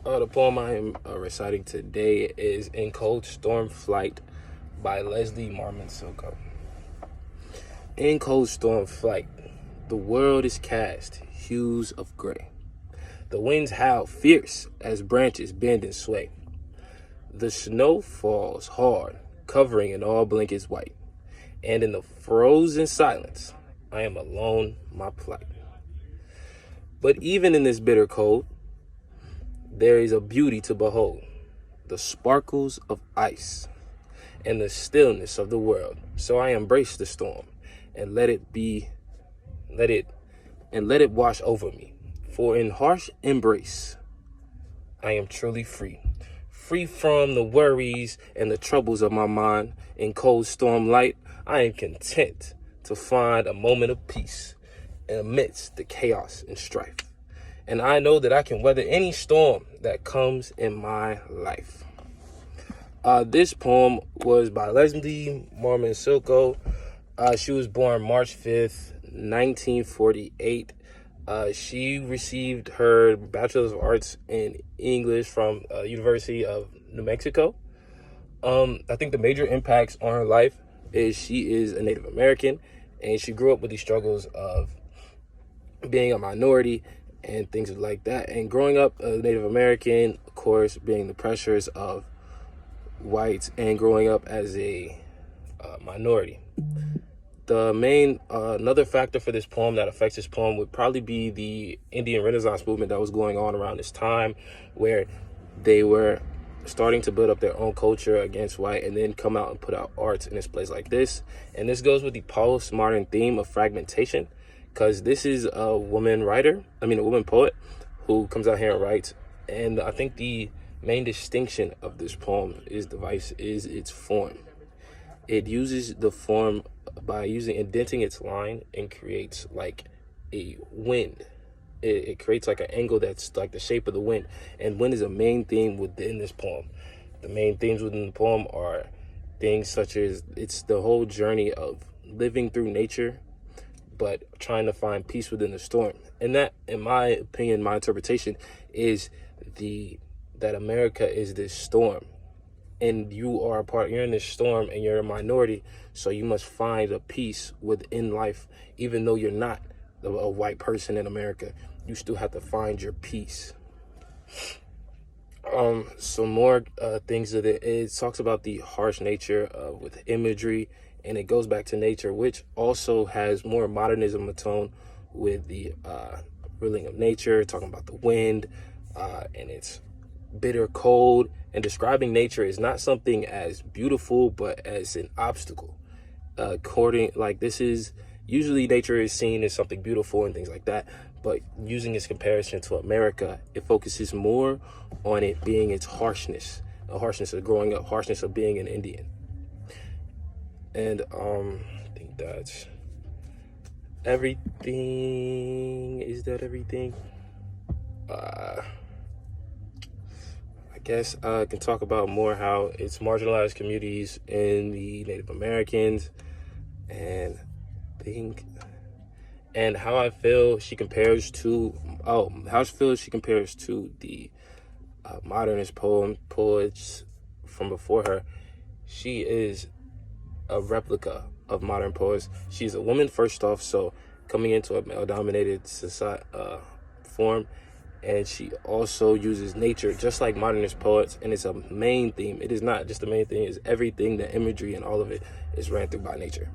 The poem I am reciting today is In Cold Storm Flight by Leslie Marmon Silko. In cold storm flight, the world is cast hues of gray. The winds howl fierce as branches bend and sway. The snow falls hard, covering in all blankets white. And in the frozen silence, I am alone my plight. But even in this bitter cold, there is a beauty to behold, the sparkles of ice and the stillness of the world. So I embrace the storm and let it wash over me. For in harsh embrace, I am truly free. Free from the worries and the troubles of my mind. In cold storm light, I am content to find a moment of peace amidst the chaos and strife. And I know that I can weather any storm that comes in my life. This poem was by Leslie Marmon Silko. She was born March 5th, 1948. She received her Bachelor's of Arts in English from University of New Mexico. I think the major impacts on her life is she is a Native American, and she grew up with these struggles of being a minority and things like that. And growing up a Native American, of course, being the pressures of whites and growing up as a minority. The main, another factor for this poem that affects this poem would probably be the Indian Renaissance movement that was going on around this time, where they were starting to build up their own culture against white and then come out and put out arts in this place like this. And this goes with the postmodern theme of fragmentation, because this is a woman poet who comes out here and writes. And I think the main distinction of this poem is its form. It uses the form by indenting its line and creates like a wind. It creates like an angle that's like the shape of the wind. And wind is a main theme within this poem. The main themes within the poem are things such as it's the whole journey of living through nature, but trying to find peace within the storm. And that, in my opinion, my interpretation is that America is this storm. And you're in this storm and you're a minority, so you must find a peace within life. Even though you're not a white person in America, you still have to find your peace. Some more things of it talks about the harsh nature with imagery, and it goes back to nature, which also has more modernism tone with the reeling of nature, talking about the wind and its bitter cold. And describing nature is not something as beautiful, but as an obstacle. Usually nature is seen as something beautiful and things like that, but using its comparison to America, it focuses more on it being its harshness, the harshness of growing up, harshness of being an Indian. And I think that's everything. Is that everything? I guess I can talk about more how it's marginalized communities in the Native Americans and how I feel she compares to the modernist poets from before her. She is a replica of modern poets. She's a woman first off, so coming into a male-dominated society form. And she also uses nature just like modernist poets, and it's a main theme. It is not just the main thing, it's everything, the imagery and all of it is ran through by nature.